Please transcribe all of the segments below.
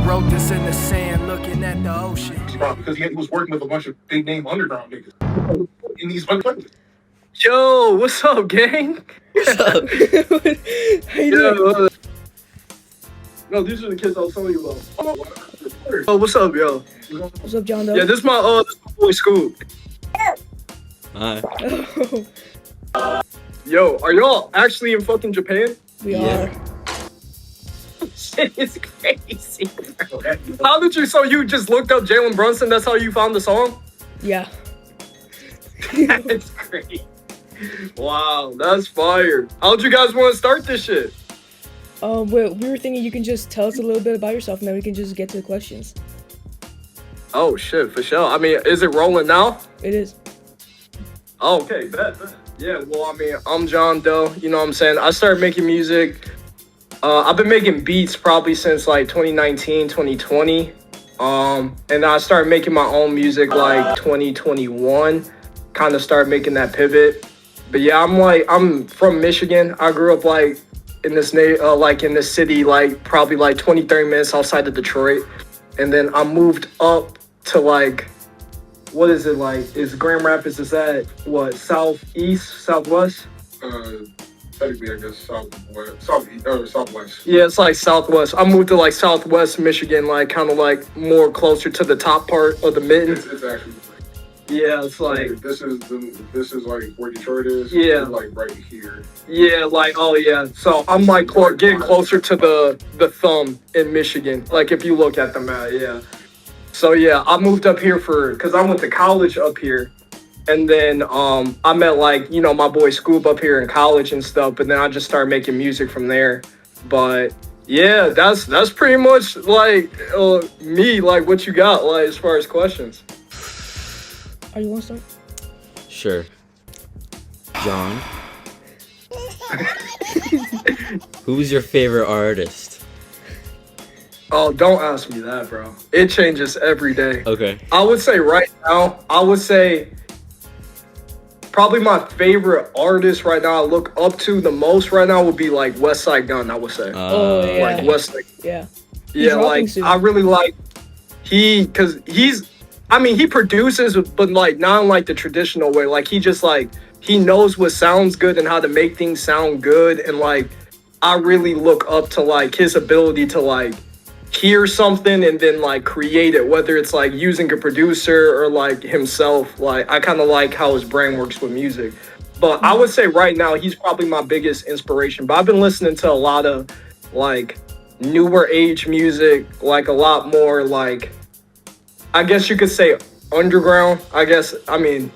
Wrote this in the sand, looking at the ocean. Because he was working with a bunch of big name underground niggas in these places. Yo, what's up, gang? What's up? How you doing? No, these are the kids I was telling you about. Oh, what's up, yo? What's up, Jon Dxe? Yeah, this is my boy Scoop. Hi. Yo, are y'all actually in fucking Japan? We are. Shit is crazy. How did you? So you just looked up Jalen Brunson? That's how you found the song? Yeah. That's crazy. Wow, that's fire. How'd you guys want to start this shit? We were thinking you can just tell us a little bit about yourself, and then we can just get to the questions. Oh shit, for sure. I mean, is it rolling now? It is. Oh, okay, bet. Yeah, well, I mean, I'm Jon Dxe, you know what I'm saying? I started making music. I've been making beats probably since like 2019, 2020. And I started making my own music like 2021. Kind of started making that pivot. But yeah, I'm from Michigan. I grew up like in this in this city, like probably like 20, 30 minutes outside of Detroit. And then I moved up to like, what is it like? Is Grand Rapids, is that what, southeast, southwest? Technically, I guess southwest. Yeah, it's like southwest. I moved to like southwest Michigan, like kind of like more closer to the top part of the mitten. It's actually yeah, it's like this is like where Detroit is. Yeah, it's like right here. Yeah, like oh yeah. So I'm like getting closer to the thumb in Michigan. Like if you look at the map, yeah. So yeah, I moved up here because I went to college up here. And then I met like, you know, my boy Scoop up here in college and stuff, but then I just started making music from there. But yeah, that's pretty much like me, like what you got like as far as questions. Are you want to start? Sure. John, who's your favorite artist? Oh, don't ask me that, bro. It changes every day. Okay. I would say right now, probably my favorite artist right now I look up to the most right now would be like West Side Gun, I would say. Oh, yeah. Like West Side. Yeah. Yeah, like soon. I really like because he produces, but like not in like the traditional way. Like he just like, he knows what sounds good and how to make things sound good. And like, I really look up to like his ability to like hear something and then like create it, whether it's like using a producer or like himself. Like I kind of like how his brain works with music. But I would say right now he's probably my biggest inspiration. But I've been listening to a lot of like newer age music, like a lot more like, I guess you could say underground, I guess. I mean,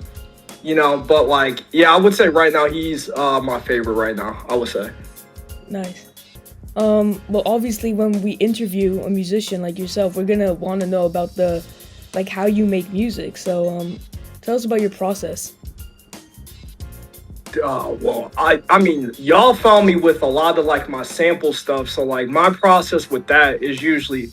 you know, but like, yeah, I would say right now he's my favorite right now, I would say. Nice. Well, obviously, when we interview a musician like yourself, we're gonna want to know about how you make music. So, tell us about your process. Well, I mean, y'all found me with a lot of like my sample stuff. So like my process with that is usually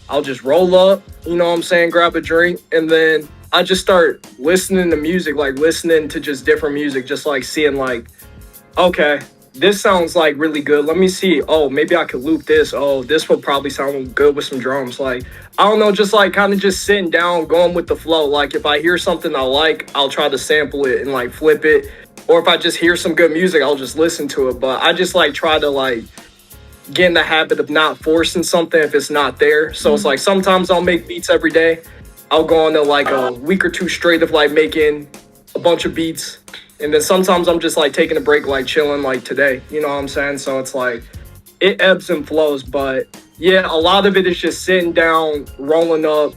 I'll just roll up, you know what I'm saying, grab a drink, and then I just start listening to music, like listening to just different music, just like seeing like, okay, this sounds like really good. Let me see. Oh, maybe I could loop this. Oh, this will probably sound good with some drums. Like, I don't know, just like kind of just sitting down, going with the flow. Like if I hear something I like, I'll try to sample it and like flip it. Or if I just hear some good music, I'll just listen to it. But I just like try to like get in the habit of not forcing something if it's not there. So it's like sometimes I'll make beats every day. I'll go on to like a week or two straight of like making a bunch of beats. And then sometimes I'm just like taking a break, like chilling like today, you know what I'm saying? So it's like, it ebbs and flows, but yeah, a lot of it is just sitting down, rolling up,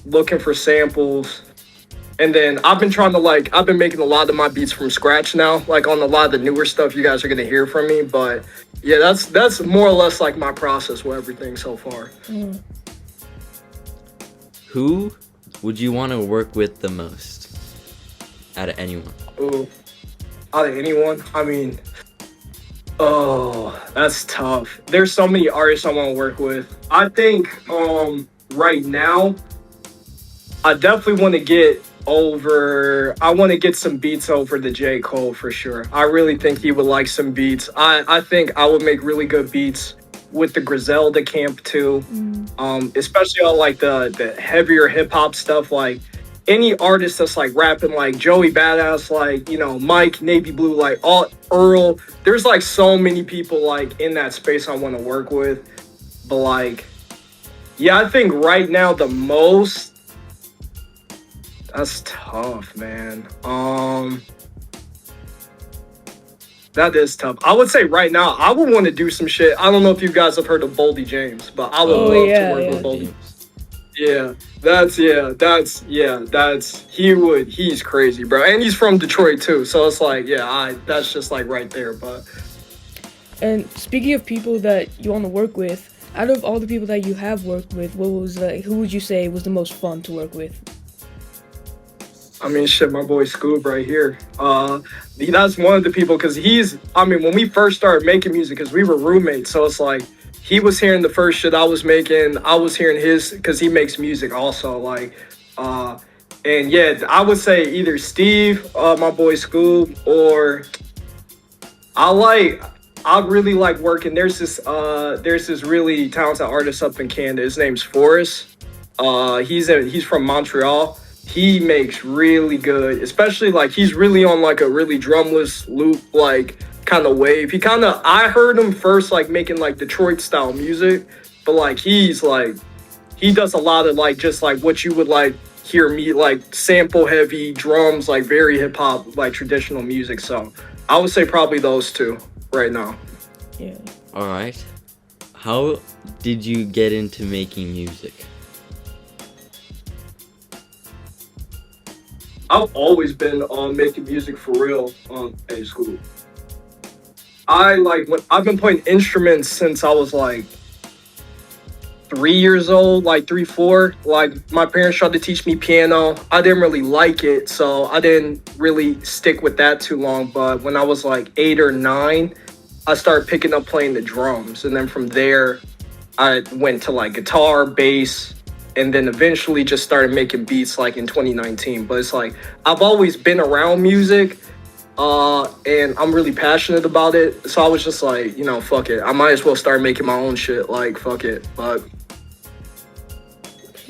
looking for samples. And then I've been making a lot of my beats from scratch now, like on a lot of the newer stuff you guys are gonna hear from me. But yeah, that's more or less like my process with everything so far. Who would you want to work with the most out of anyone? Ooh, out of anyone? I mean, oh, that's tough. There's so many artists I want to work with. I think right now, I definitely want to get some beats over to J. Cole for sure. I really think he would like some beats. I think I would make really good beats with the Griselda camp too. Mm. Especially all like the heavier hip hop stuff, like any artist that's like rapping like Joey Badass, like, you know, Mike, Navy Blue, like all Earl. There's like so many people like in that space I want to work with. But like, yeah, I think right now the most, that's tough, man. That is tough. I would say right now, I would want to do some shit. I don't know if you guys have heard of Boldy James, but I would Oh, love yeah, to work yeah. with Boldy. James. He's crazy, bro. And he's from Detroit too. So it's like, yeah, that's just like right there. But And speaking of people that you want to work with, out of all the people that you have worked with, who would you say was the most fun to work with? I mean, shit, my boy Scoob right here. That's one of the people, because when we first started making music, because we were roommates, so it's like, he was hearing the first shit I was making, I was hearing his, because he makes music also, like, and yeah, I would say either Steve, my boy Scoob, or I really like working, there's this really talented artist up in Canada, his name's Forrest, he's from Montreal. He makes really good, especially like he's really on like a really drumless loop, like kind of wave. I heard him first like making like Detroit style music, but like he does a lot of like just like what you would like hear me like sample heavy drums, like very hip hop, like traditional music. So I would say probably those two right now. Yeah. All right. How did you get into making music? I've always been making music for real at school. I've been playing instruments since I was like 3 years old, like 3, 4. Like my parents tried to teach me piano. I didn't really like it, so I didn't really stick with that too long. But when I was like 8 or 9, I started picking up playing the drums, and then from there, I went to like guitar, bass, and then eventually just started making beats like in 2019. But it's like I've always been around music, and I'm really passionate about it. So I was just like, you know, fuck it. I might as well start making my own shit. Like, fuck it. But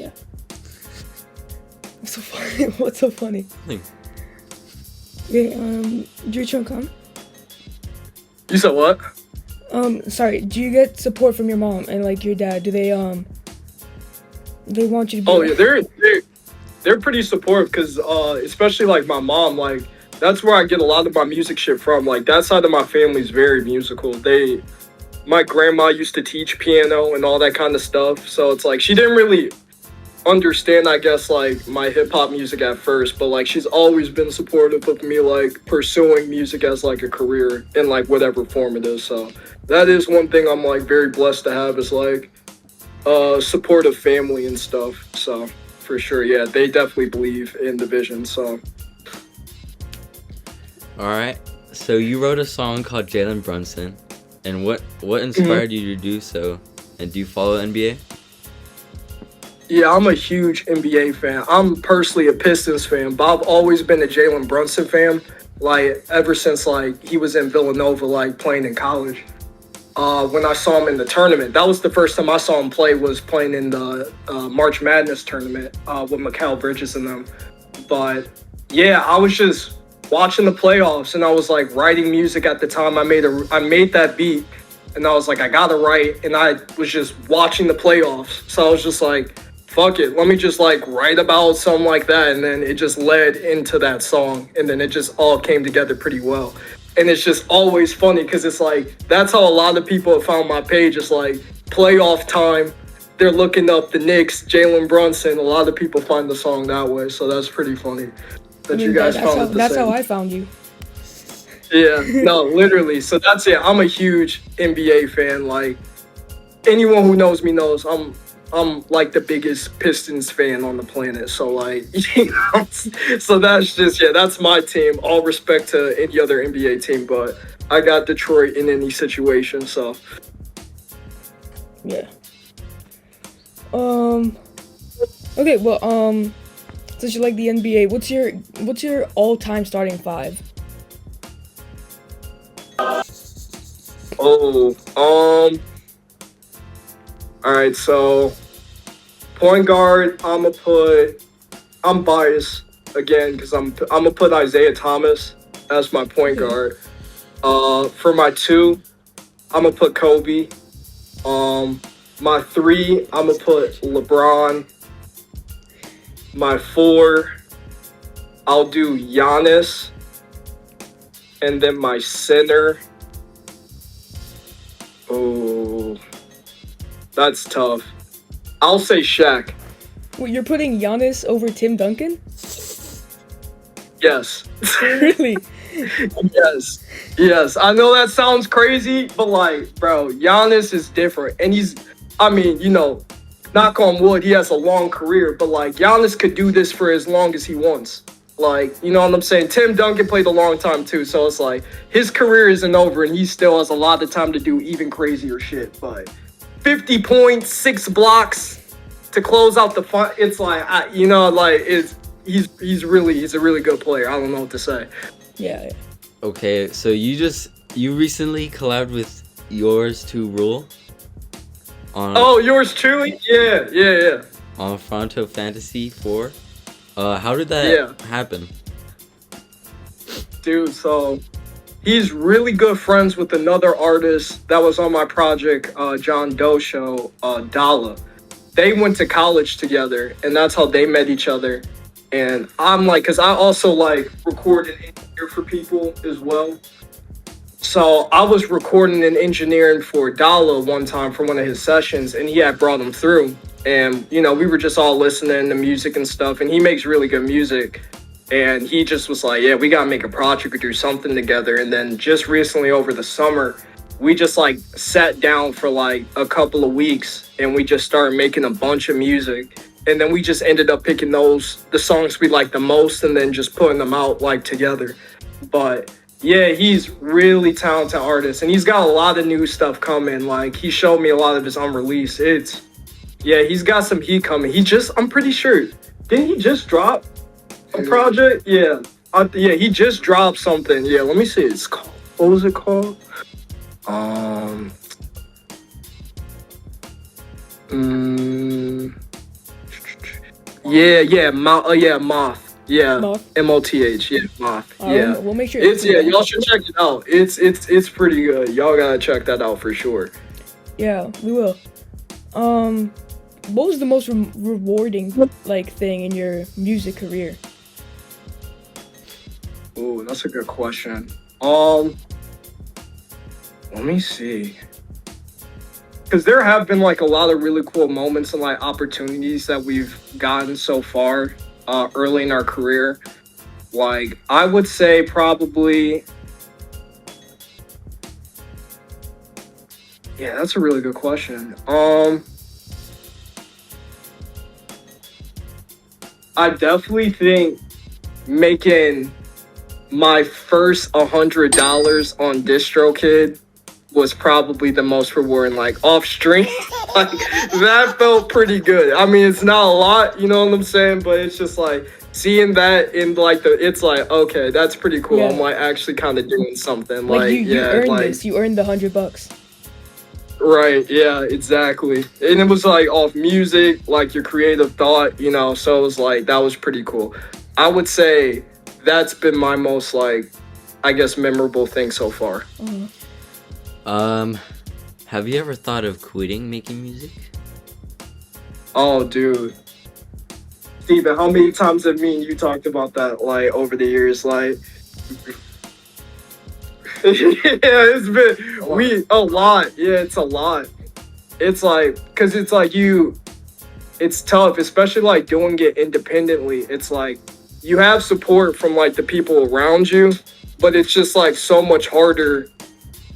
Yeah. What's so funny? What's so funny? Nothing. Okay, do you try to come? you said what? Sorry, do you get support from your mom and like your dad? Do they want you to be Oh yeah, they're pretty supportive because especially like my mom, like that's where I get a lot of my music shit from. Like that side of my family is very musical. My grandma used to teach piano and all that kind of stuff. So it's like she didn't really understand, I guess, like my hip hop music at first, but like she's always been supportive of me like pursuing music as like a career in like whatever form it is. So that is one thing I'm like very blessed to have, is like supportive family and stuff. So for sure, yeah, they definitely believe in the vision. So All right. So you wrote a song called Jalen Brunson, and what inspired you to do so? And do you follow NBA? yeah, I'm a huge NBA fan. I'm personally a Pistons fan, but I've always been a Jalen Brunson fan, like ever since like he was in Villanova, like playing in college. When I saw him in the tournament, that was the first time I saw him play, was playing in the March Madness tournament with Mikal Bridges and them. But yeah, I was just watching the playoffs and I was like writing music at the time. I made that beat and I was like, I gotta write, and I was just watching the playoffs. So I was just like, fuck it, let me just like write about something like that, and then it just led into that song, and then it just all came together pretty well. And it's just always funny because it's like that's how a lot of people have found my page. It's like playoff time, they're looking up the Knicks, Jalen Brunson. A lot of people find the song that way, so that's pretty funny that you guys found it the same. That's how I found you. Yeah, no, literally. So that's it. I'm a huge NBA fan. Like anyone who knows me knows I'm like the biggest Pistons fan on the planet. So like, you know, so that's just, yeah, that's my team. All respect to any other NBA team, but I got Detroit in any situation. So Yeah. Okay, well, since you like the NBA, what's your all-time starting five? All right, so point guard, I'm biased again because I'm gonna put Isaiah Thomas as my point Okay. guard. For my two, I'm gonna put Kobe. My three, I'm gonna put LeBron. My four, I'll do Giannis, and then my center. Oh, that's tough. I'll say Shaq. Well, you're putting Giannis over Tim Duncan? Yes. Really? Yes. Yes. I know that sounds crazy, but like, bro, Giannis is different. And knock on wood, he has a long career, but like Giannis could do this for as long as he wants. Like, you know what I'm saying? Tim Duncan played a long time too, so it's like his career isn't over and he still has a lot of time to do even crazier shit. But 50 points, 6 blocks to close out the fun. It's like, he's a really good player. I don't know what to say. Yeah. Okay, so you recently collabed with Yours to Rule on Oh, yours truly? Yeah. on Fronto Fantasy 4. How did that happen? Dude, so he's really good friends with another artist that was on my project, Jon Dxe, Dalla. They went to college together, and that's how they met each other. And I'm like, because I also like record and engineer for people as well. So I was recording and engineering for Dalla one time for one of his sessions, and he had brought him through. And, we were just all listening to music and stuff, and he makes really good music. And he just was like, yeah, we got to make a project or do something together. And then just recently over the summer, we just like sat down for like a couple of weeks and we just started making a bunch of music. And then we just ended up picking the songs we like the most and then just putting them out like together. But yeah, he's really talented artist and he's got a lot of new stuff coming. Like he showed me a lot of his unreleased. He's got some heat coming. I'm pretty sure, didn't he just drop a project? Yeah. He just dropped something. Yeah, let me see. What was it called? Moth. Yeah, Moth? Moth. Yeah, Moth. Yeah, We'll make sure. y'all should check it out. It's pretty good. Y'all gotta check that out for sure. Yeah, we will. What was the most rewarding thing in your music career? Ooh, that's a good question. Let me see. Because there have been like a lot of really cool moments and like opportunities that we've gotten so far early in our career. Like I would say probably, yeah, that's a really good question. I definitely think making my first $100 on DistroKid was probably the most rewarding, like off stream. Like that felt pretty good. I mean, it's not a lot, you know what I'm saying? But it's just like seeing that in like it's like, okay, that's pretty cool. Yeah. I'm like actually kind of doing something. You earned this. You earned the $100. Right, yeah, exactly. And it was like off music, like your creative thought, so it was like, that was pretty cool. I would say that's been my most like, I guess, memorable thing so far. Have you ever thought of quitting making music? Oh, dude. Steven, how many times have me and you talked about that, like, over the years? Like, yeah, it's been, a lot. Yeah, it's a lot. It's like, because it's like it's tough, especially like doing it independently. It's like, you have support from like the people around you, but it's just like so much harder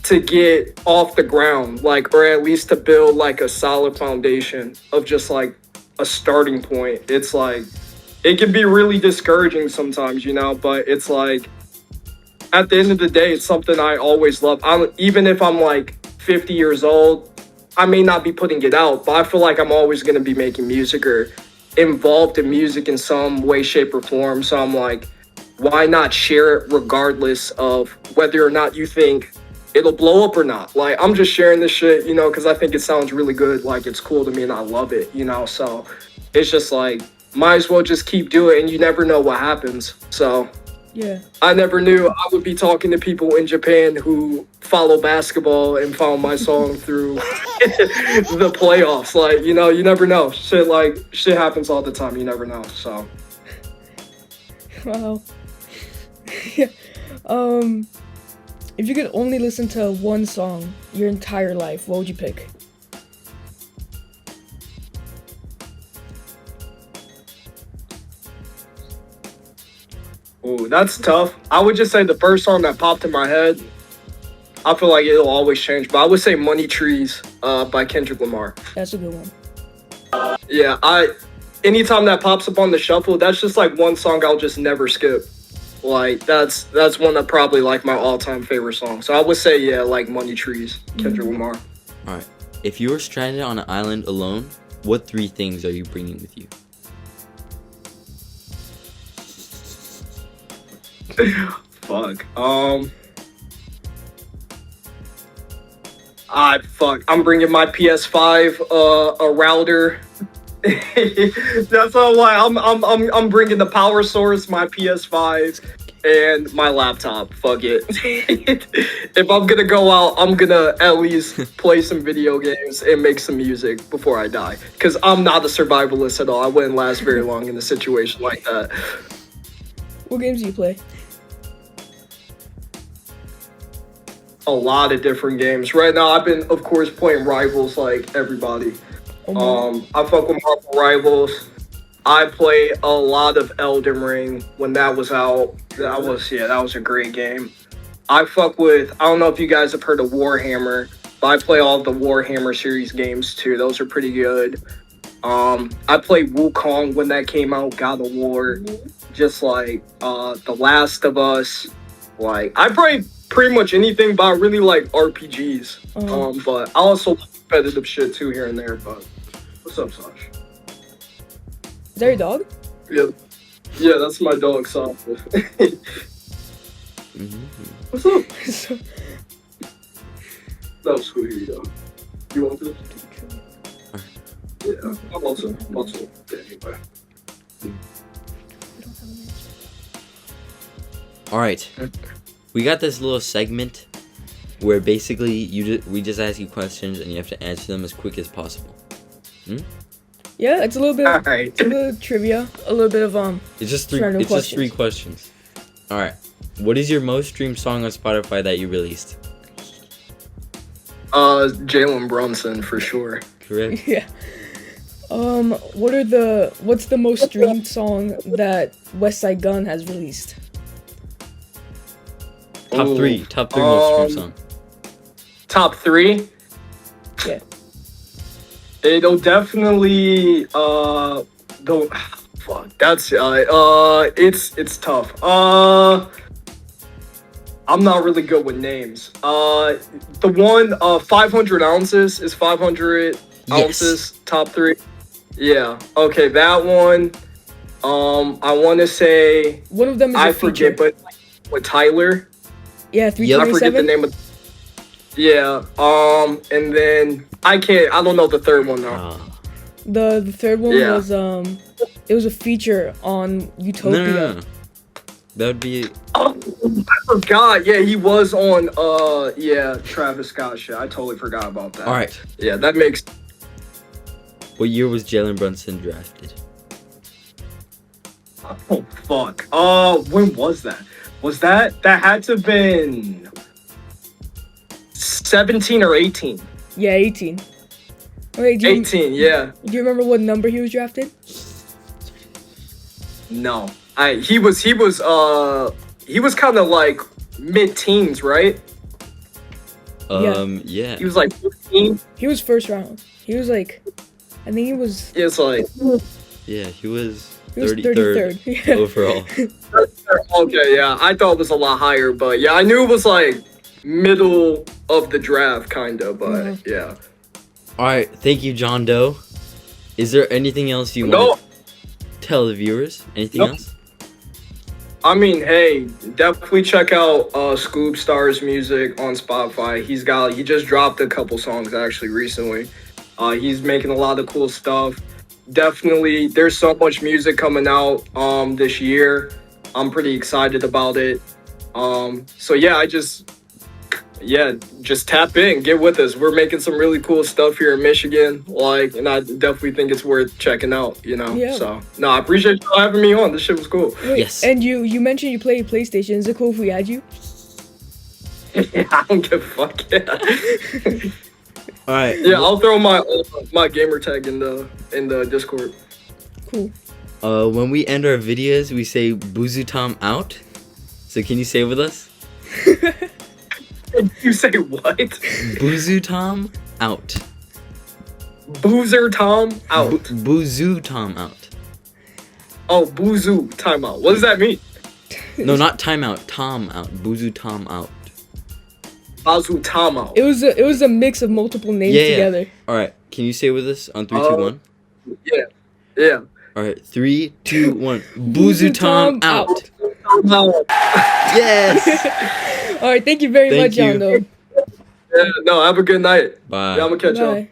to get off the ground, like, or at least to build like a solid foundation of just like a starting point. It's like, it can be really discouraging sometimes, but it's like, at the end of the day, it's something I always love. Even if I'm like 50 years old, I may not be putting it out, but I feel like I'm always going to be making music or involved in music in some way, shape, or form. So I'm like, why not share it regardless of whether or not you think it'll blow up or not. Like, I'm just sharing this shit, you know, because I think it sounds really good. Like, it's cool to me and I love it, you know. So it's just like, might as well just keep doing it, and you never know what happens. So Yeah. I never knew I would be talking to people in Japan who follow basketball and found my song through the playoffs. Like, you know, you never know. Shit happens all the time. You never know. So Wow. Yeah. If you could only listen to one song your entire life, what would you pick? ooh, that's tough. I would just say the first song that popped in my head. I feel like it'll always change, but I would say "Money Trees" by Kendrick Lamar. That's a good one. Yeah, anytime that pops up on the shuffle, that's just like one song I'll just never skip. Like that's one of probably like my all-time favorite songs. So I would say yeah, like "Money Trees," Kendrick Lamar. All right. If you were stranded on an island alone, what 3 things are you bringing with you? Fuck. I'm bringing my PS5, a router. That's all. Why I'm bringing the power source, my PS5, and my laptop. Fuck it. If I'm gonna go out, I'm gonna at least play some video games and make some music before I die. Cause I'm not a survivalist at all. I wouldn't last very long in a situation like that. What games do you play? A lot of different games. Right now, I've been, of course, playing Rivals like everybody. I fuck with Marvel Rivals. I played a lot of Elden Ring when that was out. That was a great game. I fuck with, I don't know if you guys have heard of Warhammer, but I play all of the Warhammer series games too. Those are pretty good. I played Wukong when that came out, God of War, just like The Last of Us. Like, I played pretty much anything, but I really like RPGs. But I also like competitive shit too here and there. But what's up, Saj? Is that your dog? Yeah, that's my dog, Saj. What's up? That was cool. Here you go. You want this? Yeah, I'm also anyway. All right. We got this little segment where basically we just ask you questions and you have to answer them as quick as possible. Yeah, it's a little bit. Alright. It's a little trivia, a little bit of It's just 3. random It's just 3 questions. questions. All right. What is your most streamed song on Spotify that you released? Jalen Brunson for sure. Correct. Yeah. What's the most streamed song that West Side Gun has released? Top Ooh, 3 most streamed song. Top 3? Yeah. It'll definitely fuck. That's it's tough. I'm not really good with names. The one 500 ounces is 500 ounces. Top 3. Yeah. Okay, that one. I want to say One of them is I a feature. forget, but with Tyler. Yeah, I 327. forget the name of. Yeah. And then I don't know the third one though. The third one Yeah. was it was a feature on Utopia. No. That would be. Oh, I forgot. Yeah, he was on Travis Scott shit. I totally forgot about that. All right. Yeah, that makes. What year was Jalen Brunson drafted? Oh fuck. When was that? Was that had to have been 17 or 18? Yeah, 18. Okay, do you 18. Yeah. remember what number he was drafted? No. He was kind of like mid-teens, right? Yeah. He was like 15. He was first round. He was like, I think he was. It's like. Yeah, he was He was 33rd 33rd. Yeah. overall. Okay, yeah, I thought it was a lot higher, but yeah, I knew it was like middle of the draft, kind of, but yeah. All right, thank you, Jon Dxe. Is there anything else you want to tell the viewers? Anything else? I mean, hey, definitely check out Scoob Star's music on Spotify. He just dropped a couple songs actually recently. He's making a lot of cool stuff. Definitely, there's so much music coming out this year. I'm pretty excited about it. So just tap in, get with us. We're making some really cool stuff here in Michigan, and I definitely think it's worth checking out, Yeah. So, no, I appreciate you having me on. This shit was cool. Wait, Yes. And you mentioned you play PlayStation. Is it cool if we add you? I don't give a fuck. Yeah, All right. yeah, I'll throw my gamer tag in the Discord. Cool. When we end our videos, we say Buzutom out. So can you say it with us? You say what? Buzutom out. Boozer Tom out. Buzutom out. Oh, Boozoo timeout. What does that mean? No, not timeout. Tom out. Buzutom out. Bazoo Tom out. It was a mix of multiple names Yeah. together. All right. Can you say it with us on 3, 2, 1? Yeah. All right. 3, 2, 1. Buzutom out. No, Yes. All right, thank you very Thank much, Jon you. Dxe. yeah, no, have a good night. Bye. Yeah, I'm gonna catch y'all. Bye.